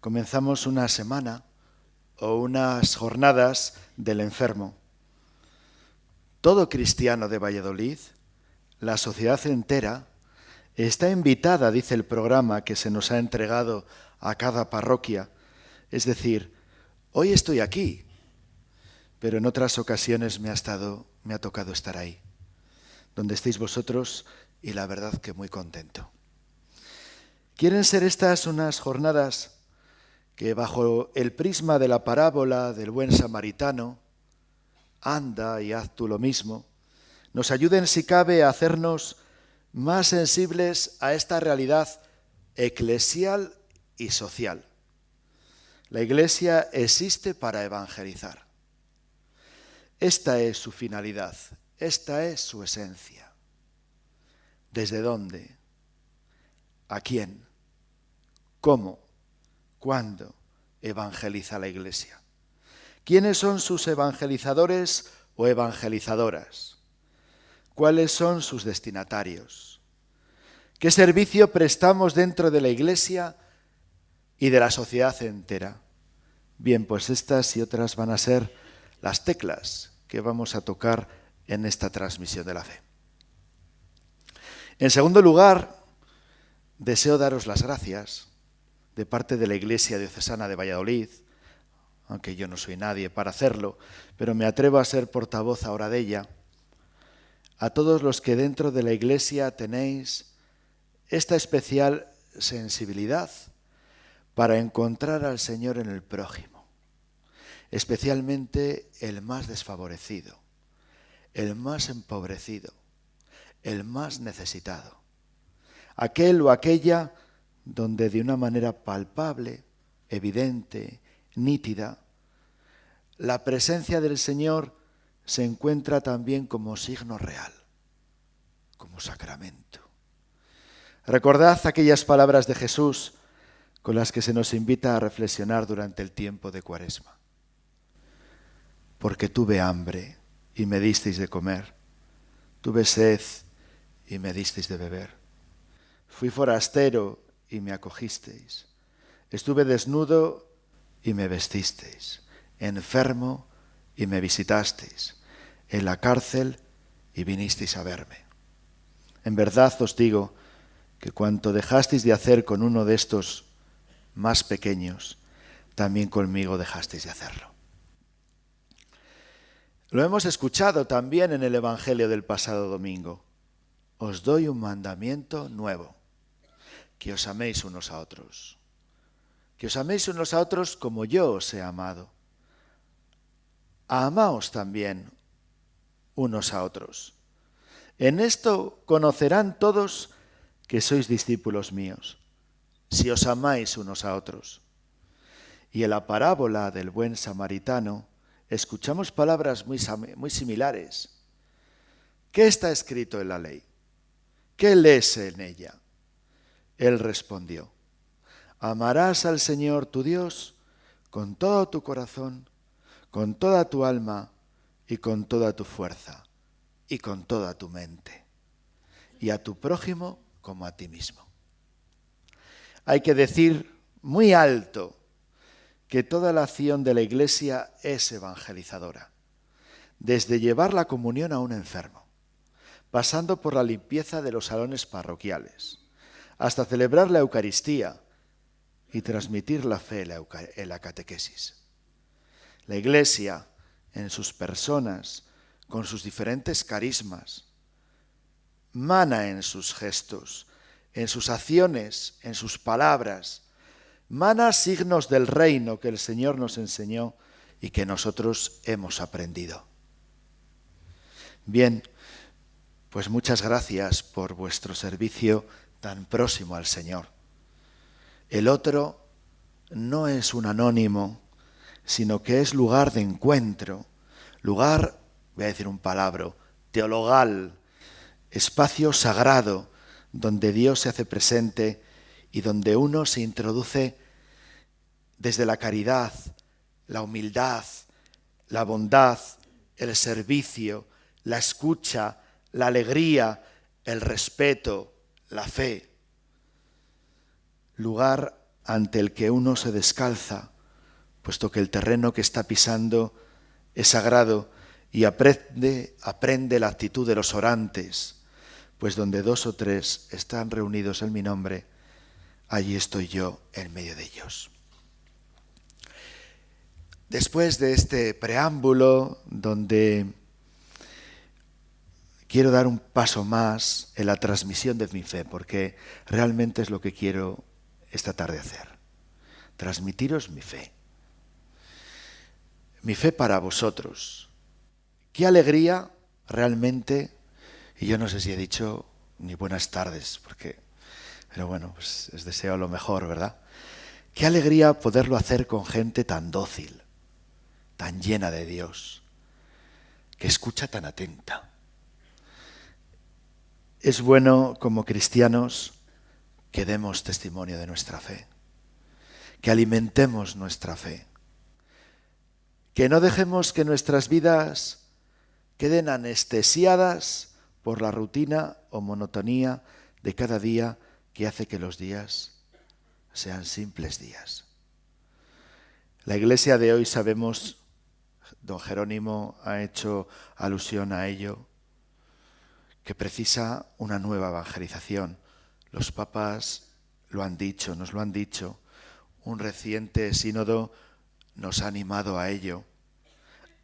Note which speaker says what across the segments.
Speaker 1: comenzamos una semana o unas jornadas del enfermo. Todo cristiano de Valladolid, la sociedad entera, está invitada, dice el programa que se nos ha entregado a cada parroquia. Es decir, hoy estoy aquí, pero en otras ocasiones me ha tocado estar ahí, donde estéis vosotros, y la verdad que muy contento. ¿Quieren ser estas unas jornadas que bajo el prisma de la parábola del buen samaritano, anda y haz tú lo mismo, nos ayuden si cabe a hacernos más sensibles a esta realidad eclesial y social? La Iglesia existe para evangelizar. Esta es su finalidad, esta es su esencia. ¿Desde dónde? ¿A quién? ¿Cómo? ¿Cuándo evangeliza la Iglesia? ¿Quiénes son sus evangelizadores o evangelizadoras? ¿Cuáles son sus destinatarios? ¿Qué servicio prestamos dentro de la Iglesia y de la sociedad entera? Bien, pues estas y otras van a ser las teclas que vamos a tocar en esta transmisión de la fe. En segundo lugar, deseo daros las gracias de parte de la Iglesia Diocesana de Valladolid, aunque yo no soy nadie para hacerlo, pero me atrevo a ser portavoz ahora de ella, a todos los que dentro de la Iglesia tenéis esta especial sensibilidad para encontrar al Señor en el prójimo, especialmente el más desfavorecido, el más empobrecido, el más necesitado, aquel o aquella donde de una manera palpable, evidente, nítida, la presencia del Señor se encuentra también como signo real, como sacramento. Recordad aquellas palabras de Jesús con las que se nos invita a reflexionar durante el tiempo de Cuaresma. Porque tuve hambre y me disteis de comer, tuve sed y me disteis de beber, fui forastero y me acogisteis, estuve desnudo y me vestisteis, enfermo y me visitasteis, en la cárcel y vinisteis a verme. En verdad os digo que cuanto dejasteis de hacer con uno de estos más pequeños, también conmigo dejasteis de hacerlo. Lo hemos escuchado también en el Evangelio del pasado domingo. Os doy un mandamiento nuevo, que os améis unos a otros. Que os améis unos a otros como yo os he amado. Amaos también unos a otros. En esto conocerán todos que sois discípulos míos, si os amáis unos a otros. Y en la parábola del buen samaritano escuchamos palabras muy similares. ¿Qué está escrito en la ley? ¿Qué lees en ella? Él respondió: amarás al Señor tu Dios con todo tu corazón, con toda tu alma y con toda tu fuerza y con toda tu mente, y a tu prójimo como a ti mismo. Hay que decir muy alto que toda la acción de la Iglesia es evangelizadora, desde llevar la comunión a un enfermo, pasando por la limpieza de los salones parroquiales, hasta celebrar la Eucaristía y transmitir la fe en la catequesis. La Iglesia, en sus personas, con sus diferentes carismas, mana en sus gestos, en sus acciones, en sus palabras, mana signos del reino que el Señor nos enseñó y que nosotros hemos aprendido. Bien, pues muchas gracias por vuestro servicio tan próximo al Señor. El otro no es un anónimo, sino que es lugar de encuentro, lugar, voy a decir un palabra, teologal, espacio sagrado, donde Dios se hace presente y donde uno se introduce desde la caridad, la humildad, la bondad, el servicio, la escucha, la alegría, el respeto, la fe. Lugar ante el que uno se descalza, puesto que el terreno que está pisando es sagrado, y aprende la actitud de los orantes, pues donde 2 o 3 están reunidos en mi nombre, allí estoy yo en medio de ellos. Después de este preámbulo, donde quiero dar un paso más en la transmisión de mi fe, porque realmente es lo que quiero esta tarde hacer. Transmitiros mi fe. Mi fe para vosotros. Qué alegría realmente, y yo no sé si he dicho ni buenas tardes, pero bueno, pues os deseo lo mejor, ¿verdad? Qué alegría poderlo hacer con gente tan dócil, tan llena de Dios, que escucha tan atenta. Es bueno como cristianos que demos testimonio de nuestra fe, que alimentemos nuestra fe, que no dejemos que nuestras vidas queden anestesiadas por la rutina o monotonía de cada día que hace que los días sean simples días. La iglesia de hoy, sabemos, don Jerónimo ha hecho alusión a ello, que precisa una nueva evangelización. Los papas lo han dicho, nos lo han dicho. Un reciente sínodo nos ha animado a ello.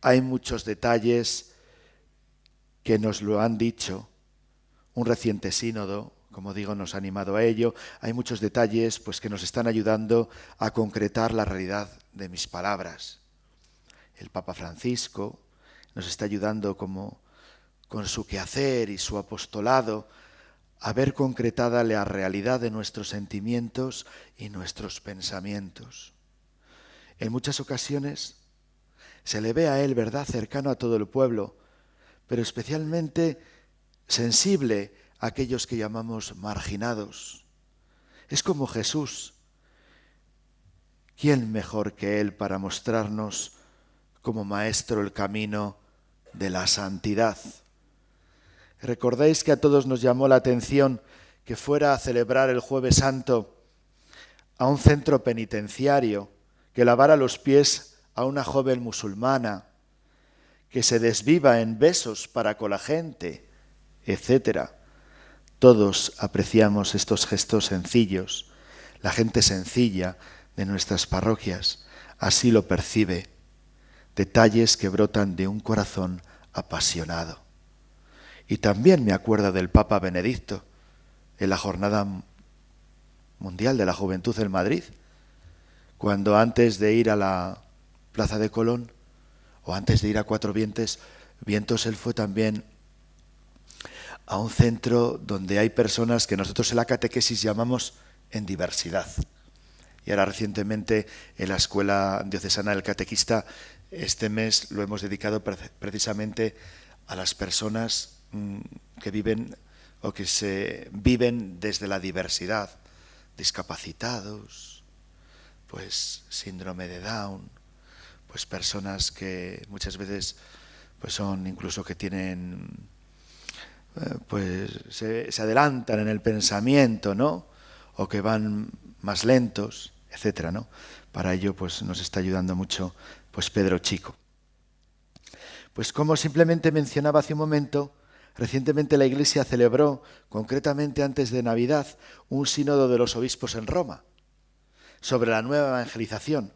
Speaker 1: Hay muchos detalles que nos lo han dicho. Un reciente sínodo, como digo, nos ha animado a ello. Hay muchos detalles pues, que nos están ayudando a concretar la realidad de mis palabras. El Papa Francisco nos está ayudando con su quehacer y su apostolado a ver concretada la realidad de nuestros sentimientos y nuestros pensamientos. En muchas ocasiones se le ve a él, ¿verdad?, cercano a todo el pueblo, pero especialmente sensible a aquellos que llamamos marginados. Es como Jesús. ¿Quién mejor que Él para mostrarnos como maestro el camino de la santidad? ¿Recordáis que a todos nos llamó la atención que fuera a celebrar el Jueves Santo a un centro penitenciario, que lavara los pies a una joven musulmana, que se desviva en besos para con la gente, etcétera? Todos apreciamos estos gestos sencillos. La gente sencilla de nuestras parroquias así lo percibe. Detalles que brotan de un corazón apasionado. Y también me acuerdo del Papa Benedicto en la Jornada Mundial de la Juventud en Madrid, cuando antes de ir a la Plaza de Colón o antes de ir a Cuatro Vientos, él fue también a un centro donde hay personas que nosotros en la catequesis llamamos en diversidad. Y ahora recientemente en la Escuela Diocesana del Catequista, este mes lo hemos dedicado precisamente a las personas que viven o que se viven desde la diversidad, discapacitados, pues síndrome de Down, pues personas que muchas veces pues son incluso que tienen pues se adelantan en el pensamiento, ¿no? O que van más lentos, etcétera, ¿no? Para ello pues nos está ayudando mucho pues Pedro Chico. Pues como simplemente mencionaba hace un momento, recientemente la Iglesia celebró, concretamente antes de Navidad, un sínodo de los obispos en Roma sobre la nueva evangelización.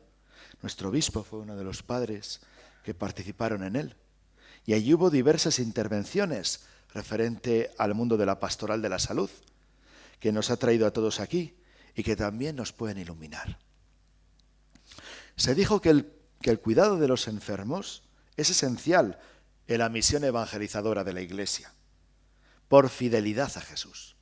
Speaker 1: Nuestro obispo fue uno de los padres que participaron en él. Y allí hubo diversas intervenciones referente al mundo de la pastoral de la salud, que nos ha traído a todos aquí y que también nos pueden iluminar. Se dijo que el cuidado de los enfermos es esencial en la misión evangelizadora de la Iglesia, por fidelidad a Jesús.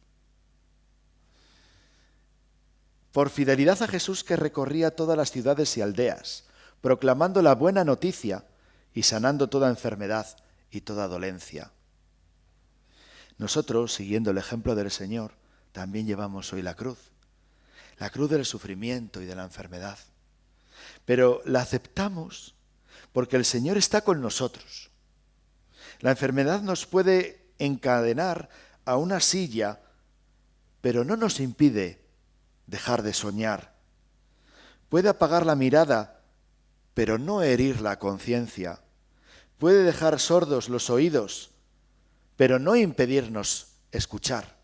Speaker 1: Por fidelidad a Jesús, que recorría todas las ciudades y aldeas, proclamando la buena noticia y sanando toda enfermedad y toda dolencia. Nosotros, siguiendo el ejemplo del Señor, también llevamos hoy la cruz del sufrimiento y de la enfermedad. Pero la aceptamos porque el Señor está con nosotros. La enfermedad nos puede encadenar a una silla, pero no nos impide dejar de soñar puede apagar la mirada, pero no herir la conciencia. Puede dejar sordos los oídos, pero no impedirnos escuchar.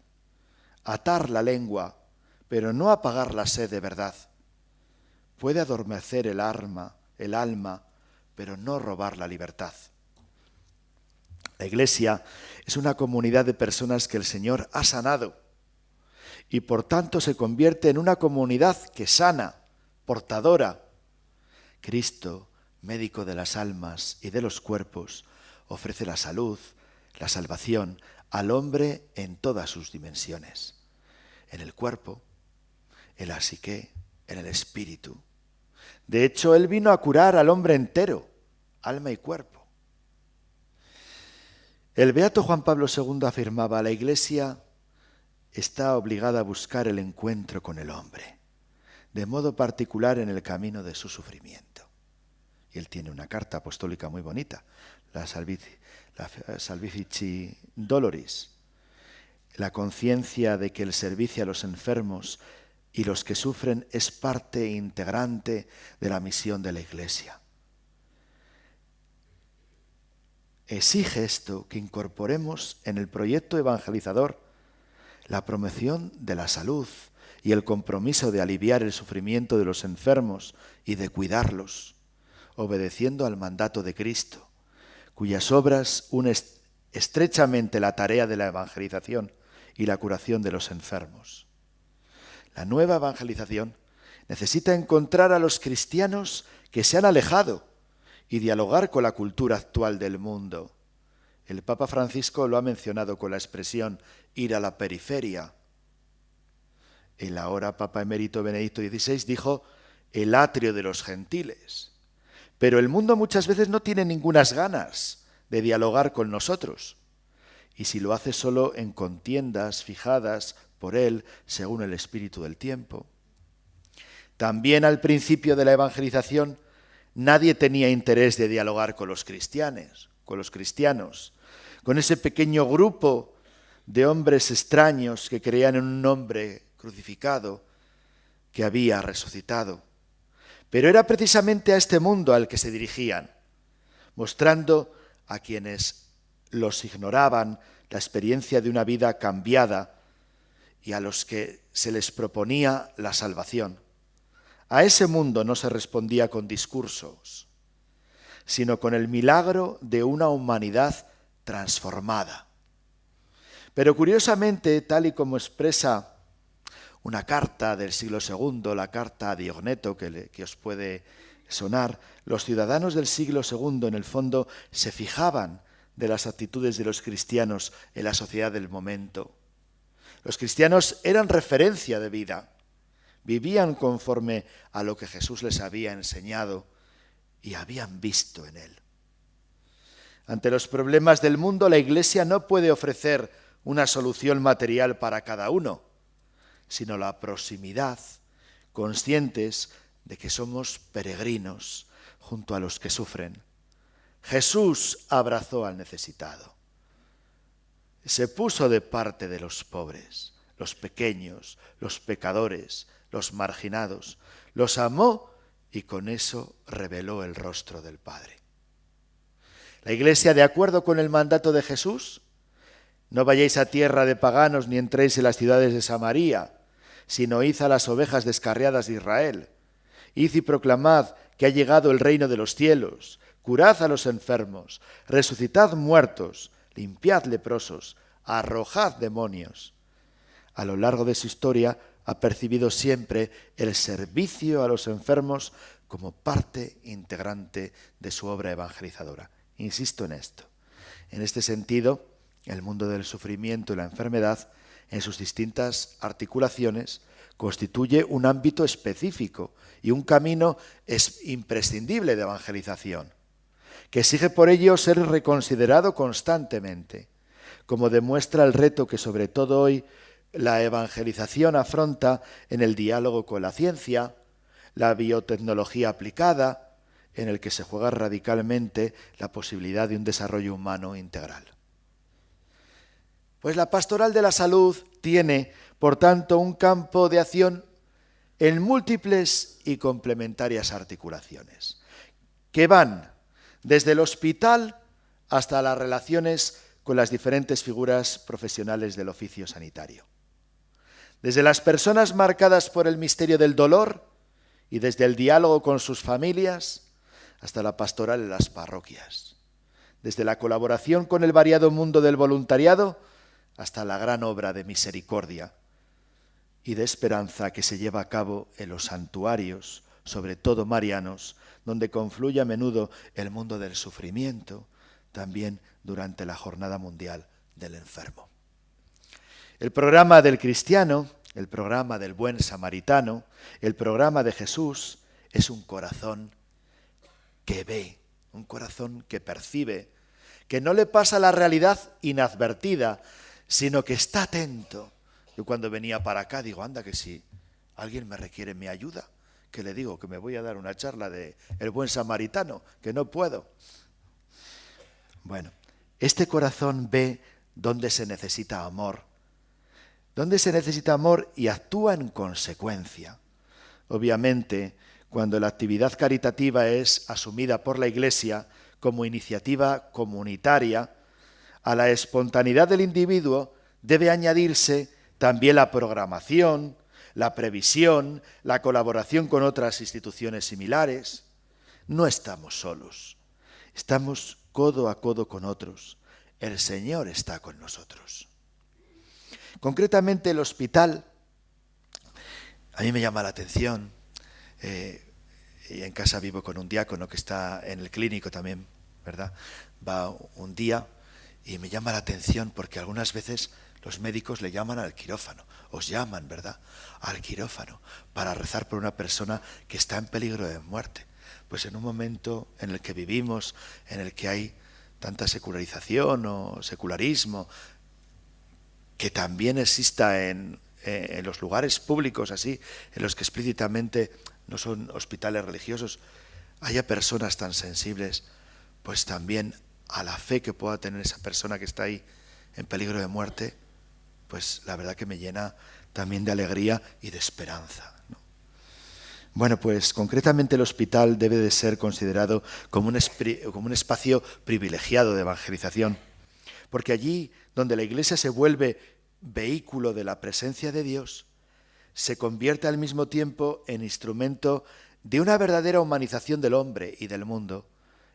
Speaker 1: Atar la lengua, pero no apagar la sed de verdad. Puede adormecer el alma, pero no robar la libertad. La Iglesia es una comunidad de personas que el Señor ha sanado y por tanto se convierte en una comunidad que sana, portadora. Cristo, médico de las almas y de los cuerpos, ofrece la salud, la salvación al hombre en todas sus dimensiones. En el cuerpo, en la psique, en el espíritu. De hecho, Él vino a curar al hombre entero, alma y cuerpo. El beato Juan Pablo II afirmaba: la Iglesia está obligada a buscar el encuentro con el hombre, de modo particular en el camino de su sufrimiento. Y él tiene una carta apostólica muy bonita, la Salvifici Doloris, la conciencia de que el servicio a los enfermos y los que sufren es parte integrante de la misión de la Iglesia. Exige esto que incorporemos en el proyecto evangelizador la promoción de la salud y el compromiso de aliviar el sufrimiento de los enfermos y de cuidarlos, obedeciendo al mandato de Cristo, cuyas obras unen estrechamente la tarea de la evangelización y la curación de los enfermos. La nueva evangelización necesita encontrar a los cristianos que se han alejado y dialogar con la cultura actual del mundo. El Papa Francisco lo ha mencionado con la expresión ir a la periferia. El ahora Papa Emérito Benedicto XVI dijo el atrio de los gentiles. Pero el mundo muchas veces no tiene ningunas ganas de dialogar con nosotros. Y si lo hace solo en contiendas fijadas por él según el espíritu del tiempo. También al principio de la evangelización nadie tenía interés de dialogar con los cristianos, con ese pequeño grupo de hombres extraños que creían en un hombre crucificado que había resucitado. Pero era precisamente a este mundo al que se dirigían, mostrando a quienes los ignoraban la experiencia de una vida cambiada y a los que se les proponía la salvación. A ese mundo no se respondía con discursos, sino con el milagro de una humanidad transformada. Pero curiosamente, tal y como expresa una carta del siglo II, la carta a Diogneto, que os puede sonar, los ciudadanos del siglo II en el fondo se fijaban de las actitudes de los cristianos en la sociedad del momento. Los cristianos eran referencia de vida, vivían conforme a lo que Jesús les había enseñado y habían visto en él. Ante los problemas del mundo, la Iglesia no puede ofrecer una solución material para cada uno, sino la proximidad, conscientes de que somos peregrinos junto a los que sufren. Jesús abrazó al necesitado. Se puso de parte de los pobres, los pequeños, los pecadores, los marginados. Los amó y con eso reveló el rostro del Padre. La Iglesia, de acuerdo con el mandato de Jesús, no vayáis a tierra de paganos ni entréis en las ciudades de Samaria, sino id a las ovejas descarriadas de Israel. Id y proclamad que ha llegado el reino de los cielos. Curad a los enfermos, resucitad muertos, limpiad leprosos, arrojad demonios. A lo largo de su historia ha percibido siempre el servicio a los enfermos como parte integrante de su obra evangelizadora. Insisto en esto. En este sentido, el mundo del sufrimiento y la enfermedad, en sus distintas articulaciones, constituye un ámbito específico y un camino imprescindible de evangelización, que exige por ello ser reconsiderado constantemente, como demuestra el reto que sobre todo hoy la evangelización afronta en el diálogo con la ciencia, la biotecnología aplicada, en el que se juega radicalmente la posibilidad de un desarrollo humano integral. Pues la pastoral de la salud tiene, por tanto, un campo de acción en múltiples y complementarias articulaciones, que van desde el hospital hasta las relaciones con las diferentes figuras profesionales del oficio sanitario. Desde las personas marcadas por el misterio del dolor y desde el diálogo con sus familias hasta la pastoral en las parroquias. Desde la colaboración con el variado mundo del voluntariado hasta la gran obra de misericordia y de esperanza que se lleva a cabo en los santuarios, sobre todo marianos, donde confluye a menudo el mundo del sufrimiento, también durante la Jornada Mundial del Enfermo. El programa del cristiano, el programa del buen samaritano, el programa de Jesús es un corazón que ve, un corazón que percibe, que no le pasa la realidad inadvertida, sino que está atento. Yo cuando venía para acá digo, anda que si alguien me requiere mi ayuda, que le digo que me voy a dar una charla de el buen samaritano, que no puedo. Bueno, este corazón ve dónde se necesita amor, y actúa en consecuencia. Obviamente, cuando la actividad caritativa es asumida por la Iglesia como iniciativa comunitaria, a la espontaneidad del individuo debe añadirse también la programación, la previsión, la colaboración con otras instituciones similares. No estamos solos, estamos codo a codo con otros. El Señor está con nosotros. Concretamente el hospital, a mí me llama la atención, y en casa vivo con un diácono que está en el clínico también, ¿verdad? Va un día y me llama la atención porque algunas veces los médicos le llaman al quirófano, os llaman, ¿verdad?, al quirófano para rezar por una persona que está en peligro de muerte. Pues en un momento en el que vivimos, en el que hay tanta secularización o secularismo, que también exista en los lugares públicos así, en los que explícitamente no son hospitales religiosos, haya personas tan sensibles, pues también a la fe que pueda tener esa persona que está ahí en peligro de muerte, pues la verdad que me llena también de alegría y de esperanza, ¿no? Bueno, pues concretamente el hospital debe de ser considerado como un espacio privilegiado de evangelización, porque allí donde la Iglesia se vuelve vehículo de la presencia de Dios, se convierte al mismo tiempo en instrumento de una verdadera humanización del hombre y del mundo.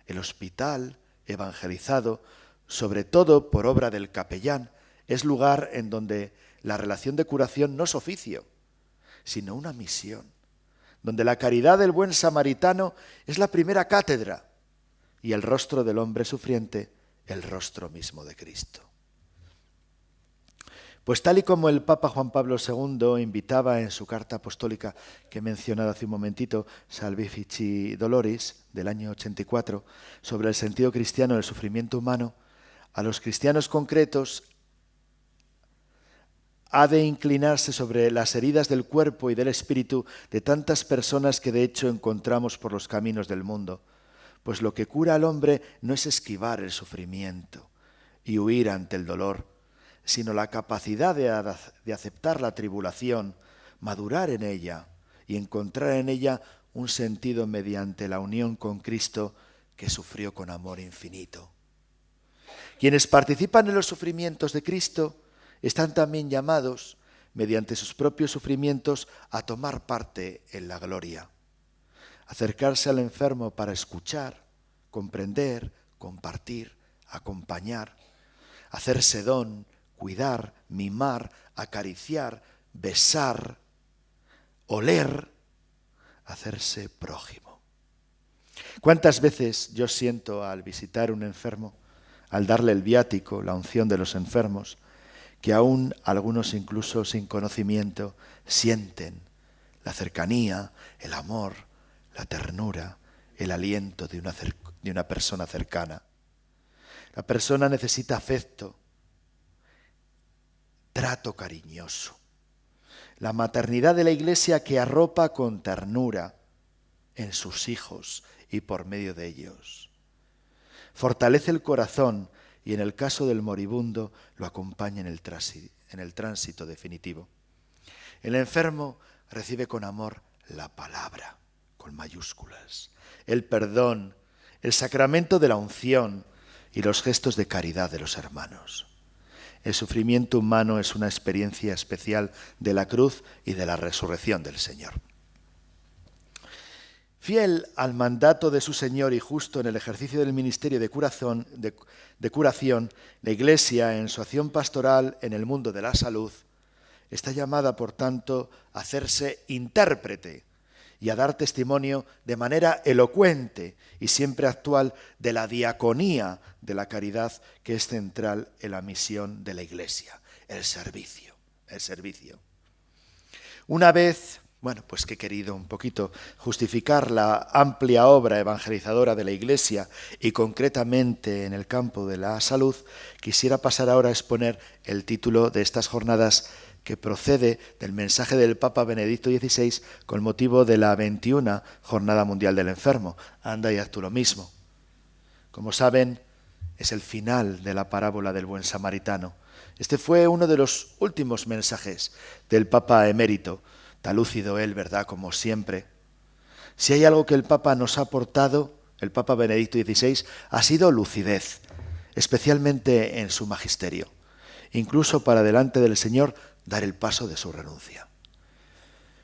Speaker 1: El hospital evangelizado, sobre todo por obra del capellán, es lugar en donde la relación de curación no es oficio, sino una misión, donde la caridad del buen samaritano es la primera cátedra y el rostro del hombre sufriente, el rostro mismo de Cristo. Pues tal y como el Papa Juan Pablo II invitaba en su carta apostólica que he mencionado hace un momentito, Salvifici Doloris, del año 84, sobre el sentido cristiano del sufrimiento humano, a los cristianos concretos ha de inclinarse sobre las heridas del cuerpo y del espíritu de tantas personas que de hecho encontramos por los caminos del mundo, pues lo que cura al hombre no es esquivar el sufrimiento y huir ante el dolor, sino la capacidad de aceptar la tribulación, madurar en ella y encontrar en ella un sentido mediante la unión con Cristo que sufrió con amor infinito. Quienes participan en los sufrimientos de Cristo están también llamados, mediante sus propios sufrimientos, a tomar parte en la gloria. Acercarse al enfermo para escuchar, comprender, compartir, acompañar, hacerse don, cuidar, mimar, acariciar, besar, oler, hacerse prójimo. ¿Cuántas veces yo siento al visitar un enfermo, al darle el viático, la unción de los enfermos, que aún algunos incluso sin conocimiento sienten la cercanía, el amor, la ternura, el aliento de una persona cercana? La persona necesita afecto, trato cariñoso. La maternidad de la Iglesia que arropa con ternura en sus hijos y por medio de ellos. Fortalece el corazón y en el caso del moribundo lo acompaña en el tránsito definitivo. El enfermo recibe con amor la palabra, con mayúsculas, el perdón, el sacramento de la unción y los gestos de caridad de los hermanos. El sufrimiento humano es una experiencia especial de la cruz y de la resurrección del Señor. Fiel al mandato de su Señor y justo en el ejercicio del ministerio de curación, la Iglesia, en su acción pastoral en el mundo de la salud, está llamada, por tanto, a hacerse intérprete y a dar testimonio de manera elocuente y siempre actual de la diaconía de la caridad, que es central en la misión de la Iglesia, el servicio. Una vez, pues que he querido un poquito justificar la amplia obra evangelizadora de la Iglesia y concretamente en el campo de la salud, quisiera pasar ahora a exponer el título de estas jornadas, que procede del mensaje del Papa Benedicto XVI con motivo de la 21 Jornada Mundial del Enfermo. Anda y haz tú lo mismo. Como saben, es el final de la parábola del buen samaritano. Este fue uno de los últimos mensajes del Papa emérito, tan lúcido él, ¿verdad?, como siempre. Si hay algo que el Papa nos ha aportado, el Papa Benedicto XVI, ha sido lucidez, especialmente en su magisterio. Incluso para delante del Señor dar el paso de su renuncia.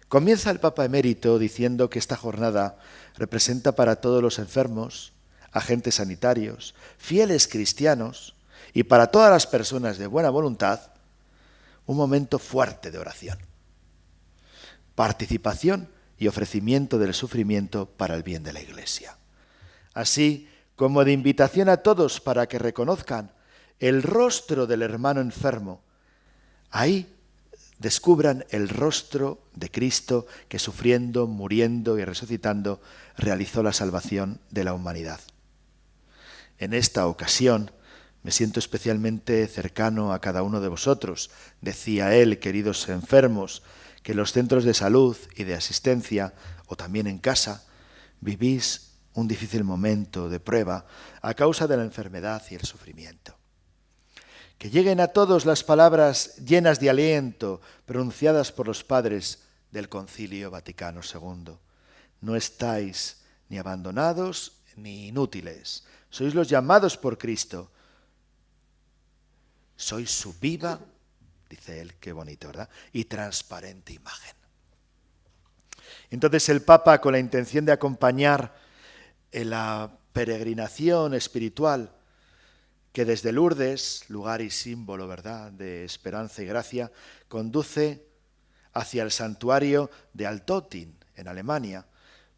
Speaker 1: Comienza el Papa emérito diciendo que esta jornada representa para todos los enfermos, agentes sanitarios, fieles cristianos y para todas las personas de buena voluntad un momento fuerte de oración, participación y ofrecimiento del sufrimiento para el bien de la Iglesia, así como de invitación a todos para que reconozcan el rostro del hermano enfermo. Ahí descubran el rostro de Cristo que, sufriendo, muriendo y resucitando, realizó la salvación de la humanidad. En esta ocasión me siento especialmente cercano a cada uno de vosotros. Decía él, queridos enfermos, que en los centros de salud y de asistencia, o también en casa, vivís un difícil momento de prueba a causa de la enfermedad y el sufrimiento. Que lleguen a todos las palabras llenas de aliento pronunciadas por los padres del Concilio Vaticano II. No estáis ni abandonados ni inútiles. Sois los llamados por Cristo. Sois su viva, dice él, qué bonito, ¿verdad?, y transparente imagen. Entonces el Papa, con la intención de acompañar en la peregrinación espiritual que desde Lourdes, lugar y símbolo, ¿verdad?, de esperanza y gracia, conduce hacia el santuario de Altötting, en Alemania,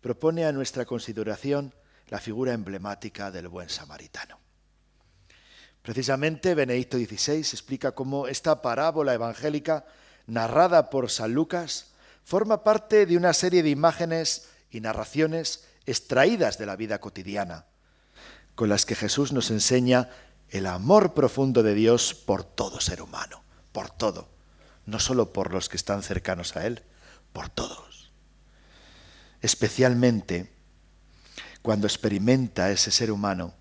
Speaker 1: propone a nuestra consideración la figura emblemática del buen samaritano. Precisamente Benedicto XVI explica cómo esta parábola evangélica, narrada por San Lucas, forma parte de una serie de imágenes y narraciones extraídas de la vida cotidiana, con las que Jesús nos enseña el amor profundo de Dios por todo ser humano, por todo, no solo por los que están cercanos a Él, por todos. Especialmente cuando experimenta ese ser humano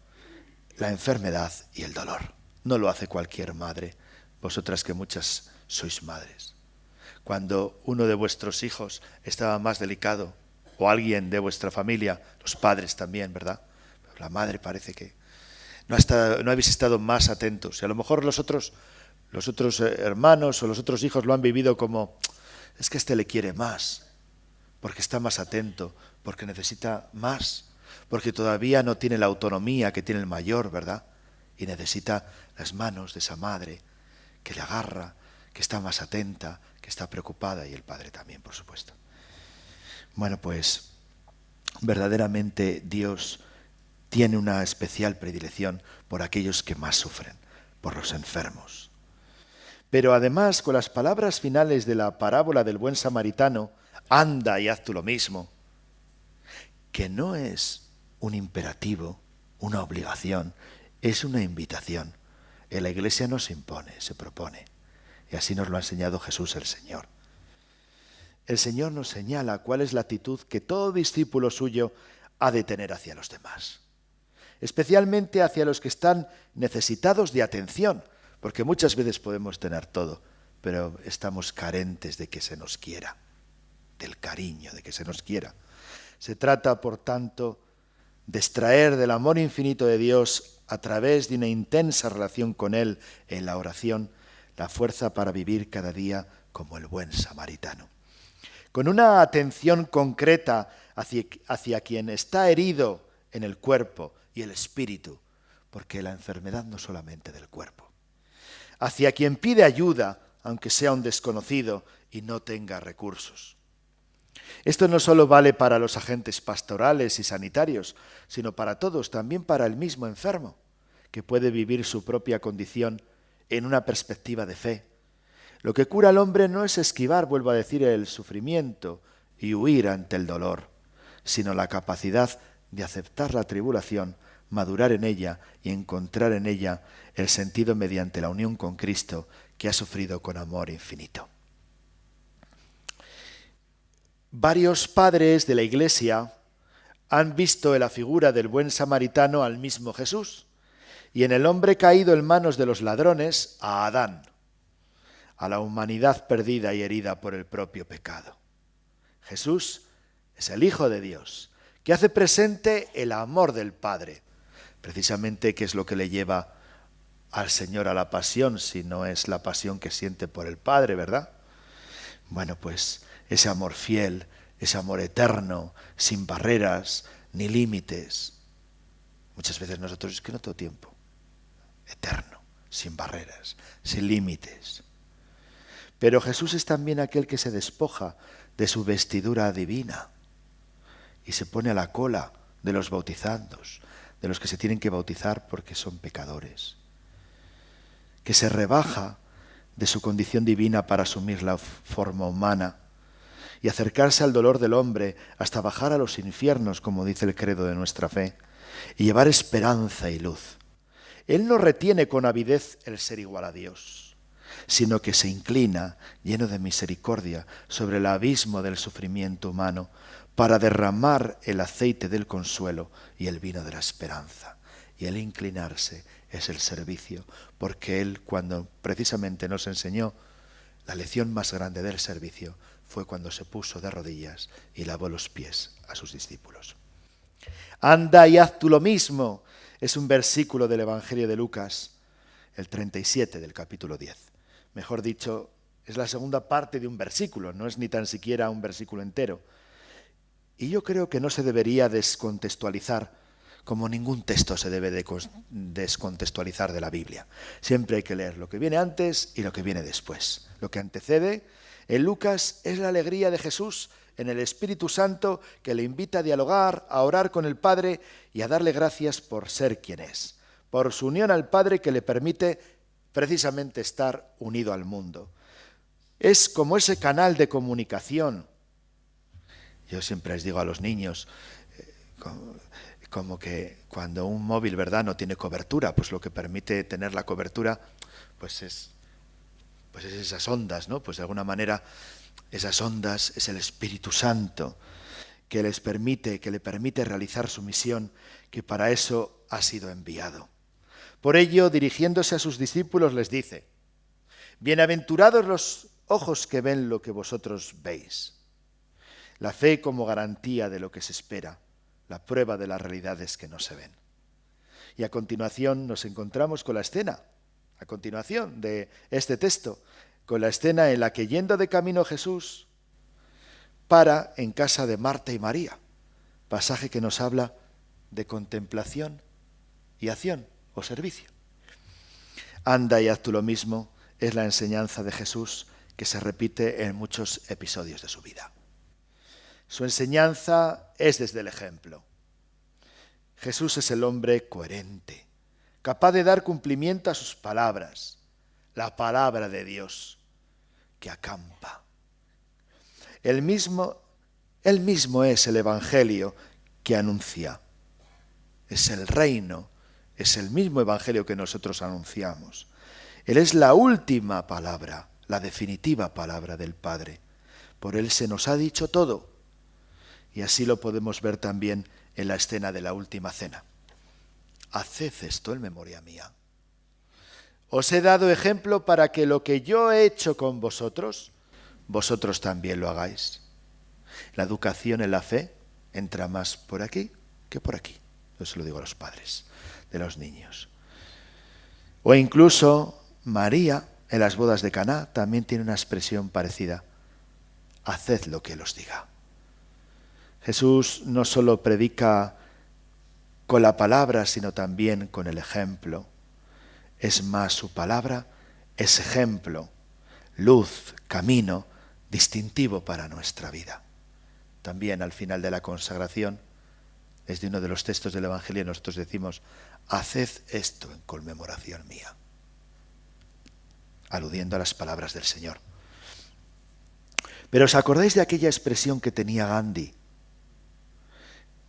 Speaker 1: la enfermedad y el dolor. No lo hace cualquier madre, vosotras que muchas sois madres. Cuando uno de vuestros hijos estaba más delicado, o alguien de vuestra familia, los padres también, ¿verdad? La madre parece que no habéis estado más atentos. Y a lo mejor los otros hermanos o los otros hijos lo han vivido como, es que este le quiere más, porque está más atento, porque necesita más, porque todavía no tiene la autonomía que tiene el mayor, ¿verdad? Y necesita las manos de esa madre que le agarra, que está más atenta, que está preocupada, y el padre también, por supuesto. Bueno, pues verdaderamente Dios tiene una especial predilección por aquellos que más sufren, por los enfermos. Pero además, con las palabras finales de la parábola del buen samaritano, anda y haz tú lo mismo, que no es un imperativo, una obligación, es una invitación. En la Iglesia no se impone, se propone. Y así nos lo ha enseñado Jesús el Señor. El Señor nos señala cuál es la actitud que todo discípulo suyo ha de tener hacia los demás, especialmente hacia los que están necesitados de atención, porque muchas veces podemos tener todo, pero estamos carentes de que se nos quiera. del cariño, de que se nos quiera. Se trata, por tanto, de extraer del amor infinito de Dios a través de una intensa relación con Él en la oración, la fuerza para vivir cada día como el buen samaritano. Con una atención concreta hacia quien está herido en el cuerpo y el espíritu, porque la enfermedad no solamente del cuerpo. Hacia quien pide ayuda, aunque sea un desconocido y no tenga recursos. Esto no solo vale para los agentes pastorales y sanitarios, sino para todos, también para el mismo enfermo, que puede vivir su propia condición en una perspectiva de fe. Lo que cura al hombre no es esquivar, vuelvo a decir, el sufrimiento y huir ante el dolor, sino la capacidad de aceptar la tribulación, madurar en ella y encontrar en ella el sentido mediante la unión con Cristo, que ha sufrido con amor infinito. Varios padres de la Iglesia han visto en la figura del buen samaritano al mismo Jesús y en el hombre caído en manos de los ladrones a Adán, a la humanidad perdida y herida por el propio pecado. Jesús es el Hijo de Dios, que hace presente el amor del Padre, precisamente que es lo que le lleva al Señor a la pasión, si no es la pasión que siente por el Padre, ¿verdad? Bueno, pues ese amor fiel, ese amor eterno, sin barreras ni límites. Muchas veces nosotros es que no tengo tiempo. Eterno, sin barreras, sin límites. Pero Jesús es también aquel que se despoja de su vestidura divina y se pone a la cola de los bautizandos, de los que se tienen que bautizar porque son pecadores. Que se rebaja de su condición divina para asumir la forma humana y acercarse al dolor del hombre hasta bajar a los infiernos, como dice el credo de nuestra fe, y llevar esperanza y luz. Él no retiene con avidez el ser igual a Dios, sino que se inclina, lleno de misericordia, sobre el abismo del sufrimiento humano para derramar el aceite del consuelo y el vino de la esperanza. Y el inclinarse es el servicio, porque Él, cuando precisamente nos enseñó la lección más grande del servicio, fue cuando se puso de rodillas y lavó los pies a sus discípulos. Anda y haz tú lo mismo, es un versículo del Evangelio de Lucas, el 37 del capítulo 10. Mejor dicho, es la segunda parte de un versículo, no es ni tan siquiera un versículo entero. Y yo creo que no se debería descontextualizar, como ningún texto se debe descontextualizar de la Biblia. Siempre hay que leer lo que viene antes y lo que viene después. Lo que antecede en Lucas es la alegría de Jesús en el Espíritu Santo, que le invita a dialogar, a orar con el Padre y a darle gracias por ser quien es, por su unión al Padre que le permite precisamente estar unido al mundo. Es como ese canal de comunicación. Yo siempre les digo a los niños, como que cuando un móvil, ¿verdad?, no tiene cobertura, pues lo que permite tener la cobertura pues es esas ondas, ¿no? Pues de alguna manera esas ondas es el Espíritu Santo que le permite realizar su misión, que para eso ha sido enviado. Por ello, dirigiéndose a sus discípulos, les dice: bienaventurados los ojos que ven lo que vosotros veis. La fe como garantía de lo que se espera, la prueba de las realidades que no se ven. Y a continuación nos encontramos con la escena, a continuación de este texto, con la escena en la que, yendo de camino Jesús, para en casa de Marta y María, pasaje que nos habla de contemplación y acción o servicio. Anda y haz tú lo mismo es la enseñanza de Jesús que se repite en muchos episodios de su vida. Su enseñanza es desde el ejemplo. Jesús es el hombre coherente, capaz de dar cumplimiento a sus palabras, la palabra de Dios que acampa. Él mismo es el evangelio que anuncia. Es el reino, es el mismo evangelio que nosotros anunciamos. Él es la última palabra, la definitiva palabra del Padre. Por Él se nos ha dicho todo. Y así lo podemos ver también en la escena de la última cena. Haced esto en memoria mía. Os he dado ejemplo para que lo que yo he hecho con vosotros, vosotros también lo hagáis. La educación en la fe entra más por aquí que por aquí. Yo se lo digo a los padres de los niños. O incluso María, en las bodas de Caná, también tiene una expresión parecida. Haced lo que Él os diga. Jesús no solo predica con la palabra, sino también con el ejemplo. Es más, su palabra es ejemplo, luz, camino, distintivo para nuestra vida. También al final de la consagración, desde uno de los textos del Evangelio, nosotros decimos, haced esto en conmemoración mía, aludiendo a las palabras del Señor. Pero ¿os acordáis de aquella expresión que tenía Gandhi?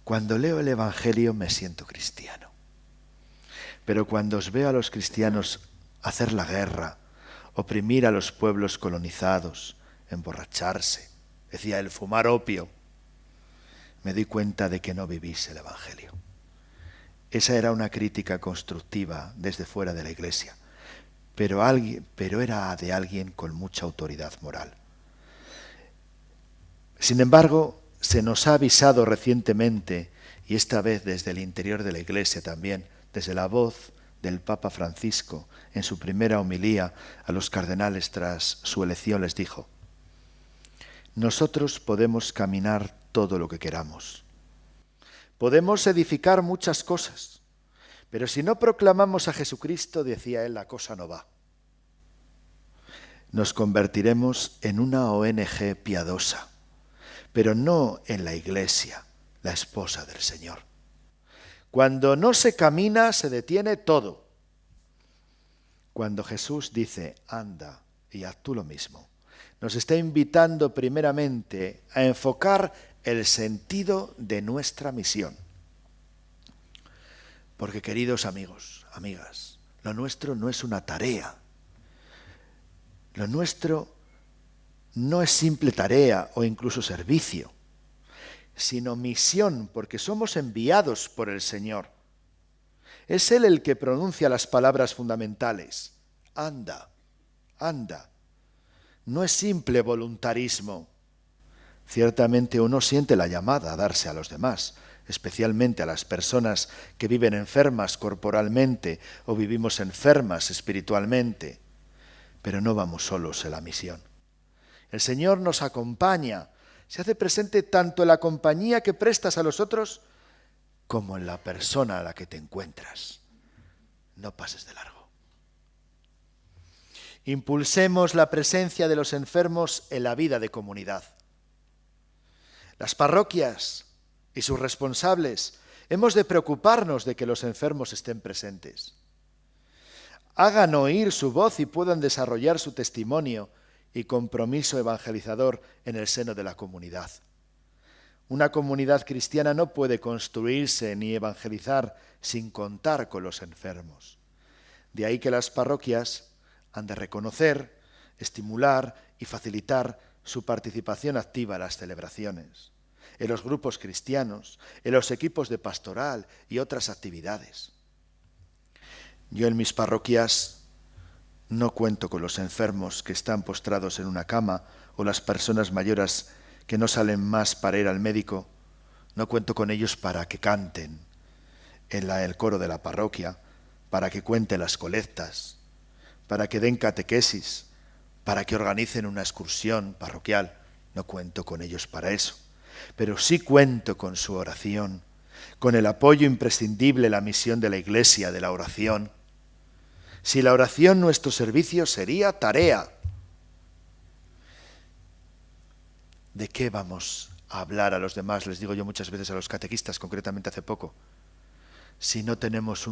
Speaker 1: Cuando leo el Evangelio me siento cristiano. Pero cuando os veo a los cristianos hacer la guerra, oprimir a los pueblos colonizados, emborracharse, decía él, fumar opio, me doy cuenta de que no vivís el Evangelio. Esa era una crítica constructiva desde fuera de la Iglesia, pero era de alguien con mucha autoridad moral. Sin embargo, se nos ha avisado recientemente, y esta vez desde el interior de la Iglesia también, desde la voz del Papa Francisco, en su primera homilía a los cardenales tras su elección les dijo: nosotros podemos caminar todo lo que queramos. Podemos edificar muchas cosas, pero si no proclamamos a Jesucristo, decía él, la cosa no va. Nos convertiremos en una ONG piadosa, pero no en la Iglesia, la esposa del Señor. Cuando no se camina, se detiene todo. Cuando Jesús dice, anda y haz tú lo mismo, nos está invitando primeramente a enfocar el sentido de nuestra misión. Porque, queridos amigos, amigas, lo nuestro no es una tarea. Lo nuestro no es simple tarea o incluso servicio, sino misión, porque somos enviados por el Señor. Es Él el que pronuncia las palabras fundamentales. Anda, anda. No es simple voluntarismo. Ciertamente uno siente la llamada a darse a los demás, especialmente a las personas que viven enfermas corporalmente o vivimos enfermas espiritualmente, pero no vamos solos en la misión. El Señor nos acompaña, se hace presente tanto en la compañía que prestas a los otros como en la persona a la que te encuentras. No pases de largo. Impulsemos la presencia de los enfermos en la vida de comunidad. Las parroquias y sus responsables hemos de preocuparnos de que los enfermos estén presentes. Hagan oír su voz y puedan desarrollar su testimonio y compromiso evangelizador en el seno de la comunidad. Una comunidad cristiana no puede construirse ni evangelizar sin contar con los enfermos. De ahí que las parroquias han de reconocer, estimular y facilitar su participación activa en las celebraciones, en los grupos cristianos, en los equipos de pastoral y otras actividades. Yo en mis parroquias no cuento con los enfermos que están postrados en una cama o las personas mayores que no salen más para ir al médico. No cuento con ellos para que canten en el coro de la parroquia, para que cuenten las colectas, para que den catequesis, para que organicen una excursión parroquial. No cuento con ellos para eso, pero sí cuento con su oración, con el apoyo imprescindible en la misión de la Iglesia, de la oración. Si la oración nuestro servicio sería tarea, ¿de qué vamos a hablar a los demás? Les digo yo muchas veces a los catequistas, concretamente hace poco, si no tenemos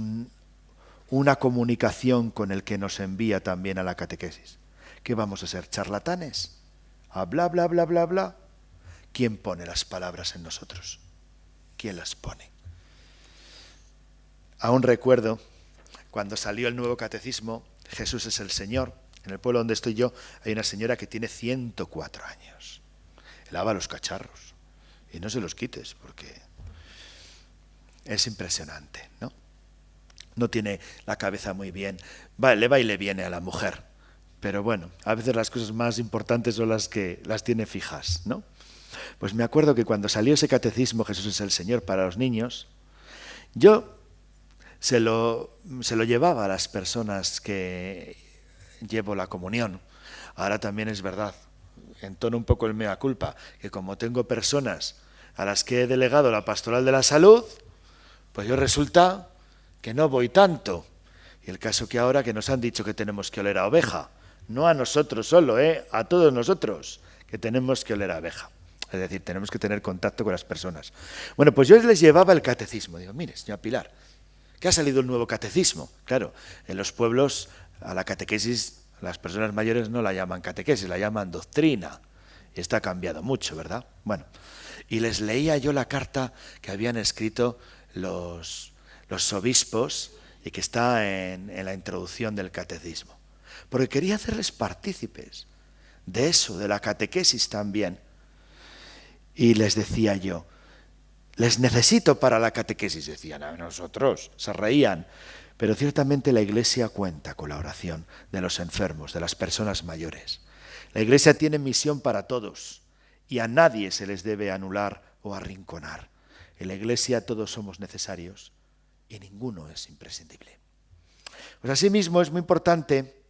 Speaker 1: una comunicación con el que nos envía también a la catequesis. ¿Qué vamos a ser? ¿Charlatanes? ¿A bla, bla, bla, bla, bla? ¿Quién pone las palabras en nosotros? ¿Quién las pone? Aún recuerdo cuando salió el nuevo catecismo, Jesús es el Señor. En el pueblo donde estoy yo hay una señora que tiene 104 años. Lava los cacharros y no se los quites porque es impresionante, ¿no? No tiene la cabeza muy bien. Le va y le viene a la mujer. Pero bueno, a veces las cosas más importantes son las que las tiene fijas, ¿no? Pues me acuerdo que cuando salió ese catecismo, Jesús es el Señor para los niños, yo se lo llevaba a las personas que llevo la comunión. Ahora también es verdad, entono un poco el mea culpa, que como tengo personas a las que he delegado la pastoral de la salud, pues yo resulta que no voy tanto. Y el caso que ahora que nos han dicho que tenemos que oler a oveja, no a nosotros solo, a todos nosotros, que tenemos que oler a oveja. Es decir, tenemos que tener contacto con las personas. Bueno, pues yo les llevaba el catecismo. Digo, mire, señora Pilar, que ha salido el nuevo catecismo. Claro, en los pueblos a la catequesis las personas mayores no la llaman catequesis, la llaman doctrina. Y está cambiado mucho, ¿verdad? Bueno, y les leía yo la carta que habían escrito los obispos y que está en la introducción del catecismo. Porque quería hacerles partícipes de eso, de la catequesis también. Y les decía yo, les necesito para la catequesis. Decían a nosotros, se reían. Pero ciertamente la Iglesia cuenta con la oración de los enfermos, de las personas mayores. La Iglesia tiene misión para todos y a nadie se les debe anular o arrinconar. En la Iglesia todos somos necesarios y ninguno es imprescindible. Pues asimismo es muy importante,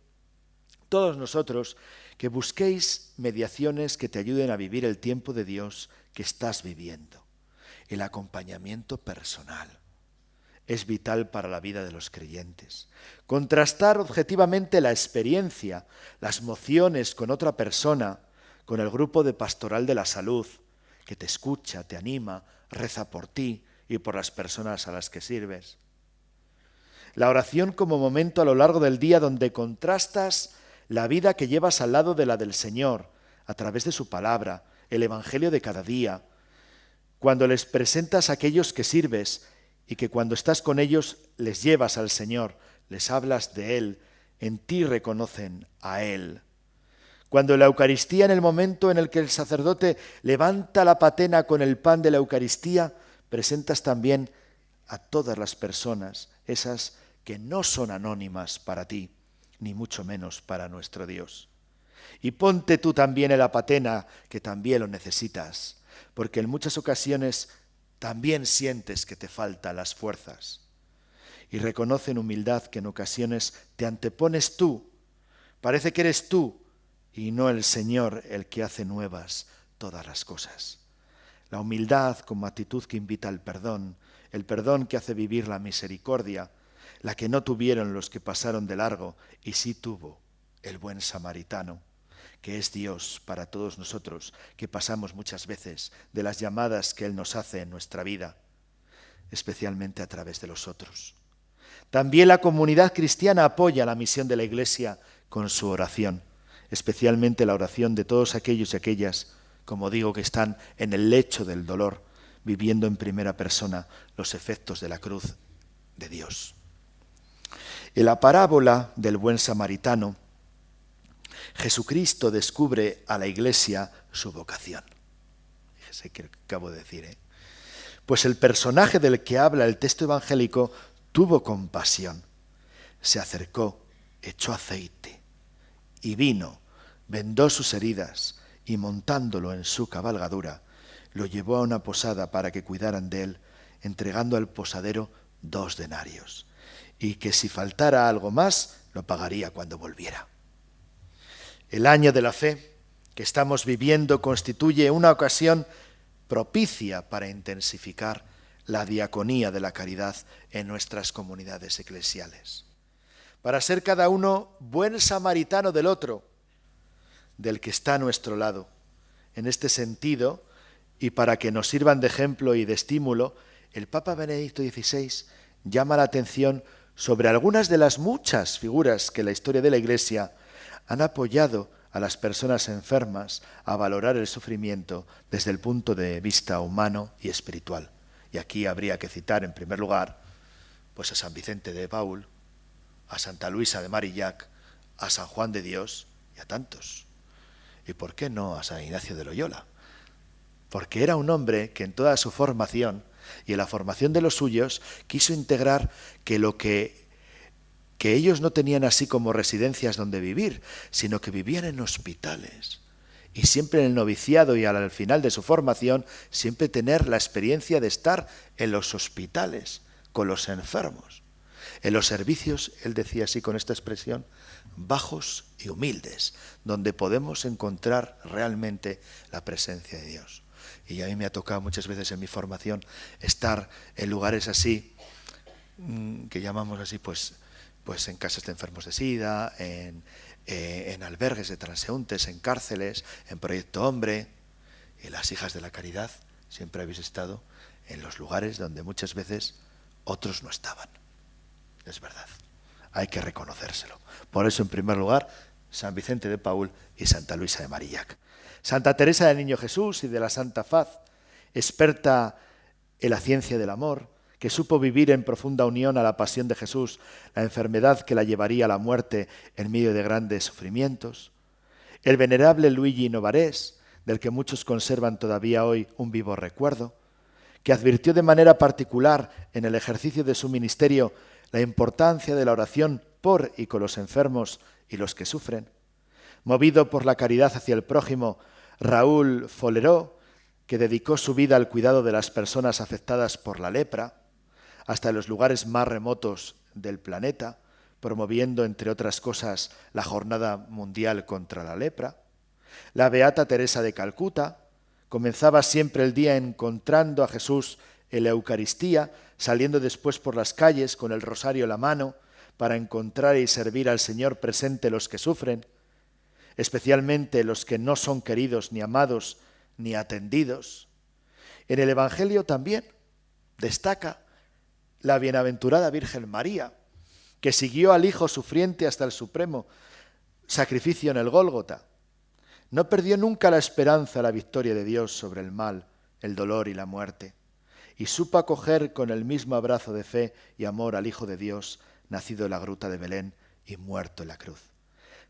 Speaker 1: todos nosotros, que busquéis mediaciones que te ayuden a vivir el tiempo de Dios que estás viviendo. El acompañamiento personal es vital para la vida de los creyentes. Contrastar objetivamente la experiencia, las mociones con otra persona, con el grupo de pastoral de la salud, que te escucha, te anima, reza por ti y por las personas a las que sirves. La oración como momento a lo largo del día donde contrastas la vida que llevas al lado de la del Señor, a través de su palabra, el Evangelio de cada día, cuando les presentas a aquellos que sirves y que cuando estás con ellos les llevas al Señor, les hablas de Él, en ti reconocen a Él. Cuando la Eucaristía, en el momento en el que el sacerdote levanta la patena con el pan de la Eucaristía, presentas también a todas las personas, esas que no son anónimas para ti, ni mucho menos para nuestro Dios. Y ponte tú también en la patena, que también lo necesitas, porque en muchas ocasiones también sientes que te faltan las fuerzas. Y reconoce en humildad que en ocasiones te antepones tú, parece que eres tú y no el Señor el que hace nuevas todas las cosas. La humildad como actitud que invita al perdón, el perdón que hace vivir la misericordia, la que no tuvieron los que pasaron de largo y sí tuvo el buen samaritano, que es Dios para todos nosotros, que pasamos muchas veces de las llamadas que Él nos hace en nuestra vida, especialmente a través de los otros. También la comunidad cristiana apoya la misión de la Iglesia con su oración, especialmente la oración de todos aquellos y aquellas, como digo, que están en el lecho del dolor, viviendo en primera persona los efectos de la cruz de Dios. En la parábola del buen samaritano, Jesucristo descubre a la Iglesia su vocación. Fíjese que acabo de decir, Pues el personaje del que habla el texto evangélico tuvo compasión, se acercó, echó aceite y vino, vendó sus heridas y montándolo en su cabalgadura, lo llevó a una posada para que cuidaran de él, entregando al posadero 2 denarios, y que si faltara algo más, lo pagaría cuando volviera. El año de la fe que estamos viviendo constituye una ocasión propicia para intensificar la diaconía de la caridad en nuestras comunidades eclesiales, para ser cada uno buen samaritano del otro, del que está a nuestro lado. En este sentido, y para que nos sirvan de ejemplo y de estímulo, el Papa Benedicto XVI llama la atención sobre algunas de las muchas figuras que en la historia de la Iglesia han apoyado a las personas enfermas a valorar el sufrimiento desde el punto de vista humano y espiritual. Y aquí habría que citar en primer lugar pues a San Vicente de Paúl, a Santa Luisa de Marillac, a San Juan de Dios y a tantos. ¿Y por qué no a San Ignacio de Loyola? Porque era un hombre que en toda su formación y en la formación de los suyos quiso integrar que lo que ellos no tenían así como residencias donde vivir, sino que vivían en hospitales Y siempre en el noviciado y al final de su formación, siempre tener la experiencia de estar en los hospitales, con los enfermos. En los servicios, él decía así con esta expresión, bajos y humildes, donde podemos encontrar realmente la presencia de Dios. Y a mí me ha tocado muchas veces en mi formación estar en lugares así, que llamamos así, pues en casas de enfermos de SIDA, en albergues de transeúntes, en cárceles, en Proyecto Hombre. Y las hijas de la caridad siempre habéis estado en los lugares donde muchas veces otros no estaban. Es verdad, hay que reconocérselo. Por eso, en primer lugar, San Vicente de Paúl y Santa Luisa de Marillac. Santa Teresa del Niño Jesús y de la Santa Faz, experta en la ciencia del amor, que supo vivir en profunda unión a la pasión de Jesús, la enfermedad que la llevaría a la muerte en medio de grandes sufrimientos. El venerable Luigi Novarés, del que muchos conservan todavía hoy un vivo recuerdo, que advirtió de manera particular en el ejercicio de su ministerio la importancia de la oración por y con los enfermos y los que sufren. Movido por la caridad hacia el prójimo, Raúl Foleró, que dedicó su vida al cuidado de las personas afectadas por la lepra, hasta en los lugares más remotos del planeta, promoviendo, entre otras cosas, la Jornada Mundial contra la Lepra. La beata Teresa de Calcuta comenzaba siempre el día encontrando a Jesús en la Eucaristía, saliendo después por las calles con el rosario en la mano para encontrar y servir al Señor presente los que sufren, especialmente los que no son queridos ni amados ni atendidos. En el Evangelio también destaca la bienaventurada Virgen María, que siguió al Hijo sufriente hasta el supremo sacrificio en el Gólgota. No perdió nunca la esperanza, la victoria de Dios sobre el mal, el dolor y la muerte, y supo acoger con el mismo abrazo de fe y amor al Hijo de Dios, nacido en la gruta de Belén y muerto en la cruz.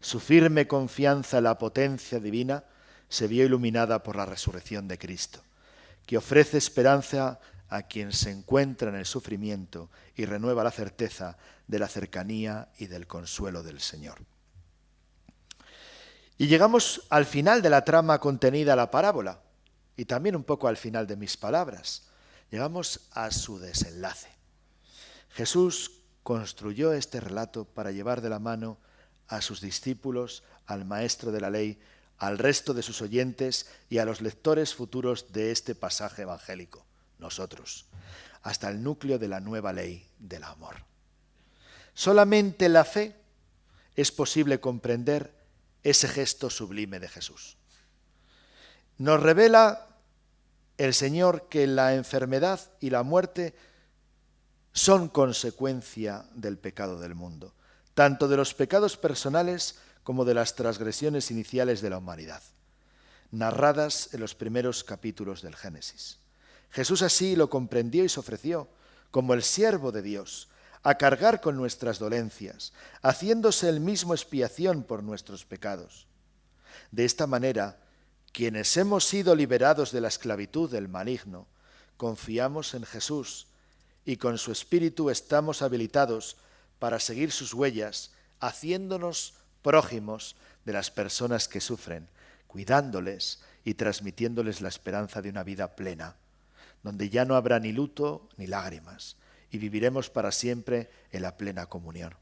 Speaker 1: Su firme confianza en la potencia divina se vio iluminada por la resurrección de Cristo, que ofrece esperanza a quien se encuentra en el sufrimiento y renueva la certeza de la cercanía y del consuelo del Señor. Y llegamos al final de la trama contenida en la parábola, y también un poco al final de mis palabras. Llegamos a su desenlace. Jesús construyó este relato para llevar de la mano a sus discípulos, al maestro de la ley, al resto de sus oyentes y a los lectores futuros de este pasaje evangélico, nosotros, hasta el núcleo de la nueva ley del amor. Solamente la fe es posible comprender ese gesto sublime de Jesús. Nos revela el Señor que la enfermedad y la muerte son consecuencia del pecado del mundo, tanto de los pecados personales como de las transgresiones iniciales de la humanidad, narradas en los primeros capítulos del Génesis. Jesús así lo comprendió y se ofreció, como el siervo de Dios, a cargar con nuestras dolencias, haciéndose él mismo expiación por nuestros pecados. De esta manera, quienes hemos sido liberados de la esclavitud del maligno, confiamos en Jesús y con su Espíritu estamos habilitados para seguir sus huellas, haciéndonos prójimos de las personas que sufren, cuidándoles y transmitiéndoles la esperanza de una vida plena, donde ya no habrá ni luto ni lágrimas, y viviremos para siempre en la plena comunión.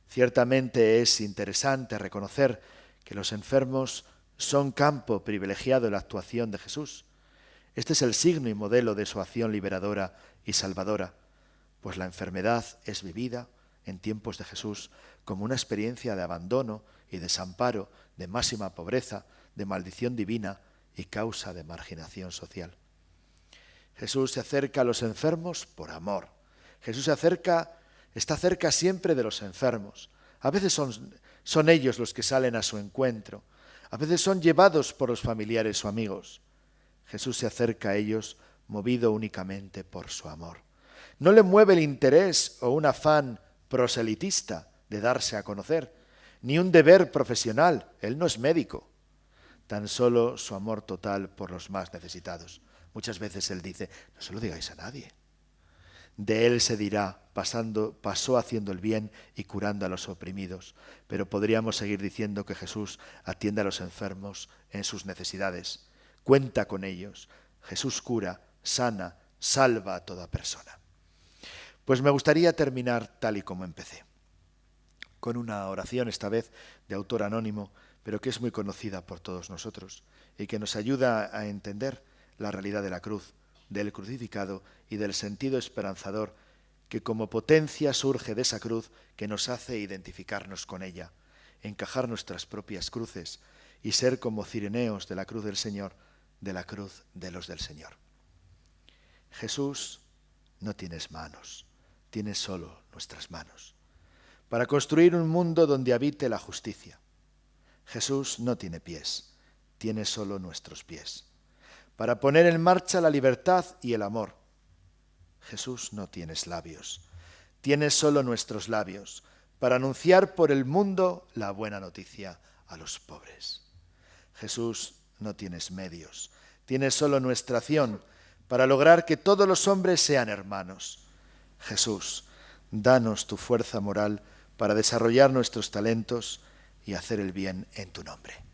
Speaker 1: Ciertamente es interesante reconocer que los enfermos son campo privilegiado en la actuación de Jesús. Este es el signo y modelo de su acción liberadora y salvadora, pues la enfermedad es vivida en tiempos de Jesús como una experiencia de abandono y desamparo, de máxima pobreza, de maldición divina y causa de marginación social. Jesús se acerca a los enfermos por amor. Jesús está cerca siempre de los enfermos. A veces son ellos los que salen a su encuentro. A veces son llevados por los familiares o amigos. Jesús se acerca a ellos movido únicamente por su amor. No le mueve el interés o un afán proselitista de darse a conocer, ni un deber profesional. Él no es médico. Tan solo su amor total por los más necesitados. Muchas veces él dice, no se lo digáis a nadie. De él se dirá, pasó haciendo el bien y curando a los oprimidos. Pero podríamos seguir diciendo que Jesús atiende a los enfermos en sus necesidades. Cuenta con ellos. Jesús cura, sana, salva a toda persona. Pues me gustaría terminar tal y como empecé, con una oración esta vez de autor anónimo, pero que es muy conocida por todos nosotros y que nos ayuda a entender la realidad de la cruz, del crucificado y del sentido esperanzador que como potencia surge de esa cruz que nos hace identificarnos con ella, encajar nuestras propias cruces y ser como cireneos de la cruz del Señor, de la cruz de los del Señor. Jesús, no tienes manos, tienes solo nuestras manos, para construir un mundo donde habite la justicia. Jesús no tiene pies, tiene solo nuestros pies, para poner en marcha la libertad y el amor. Jesús no tienes labios, tienes solo nuestros labios, para anunciar por el mundo la buena noticia a los pobres. Jesús, no tienes medios, tienes solo nuestra acción, para lograr que todos los hombres sean hermanos. Jesús, danos tu fuerza moral para desarrollar nuestros talentos y hacer el bien en tu nombre.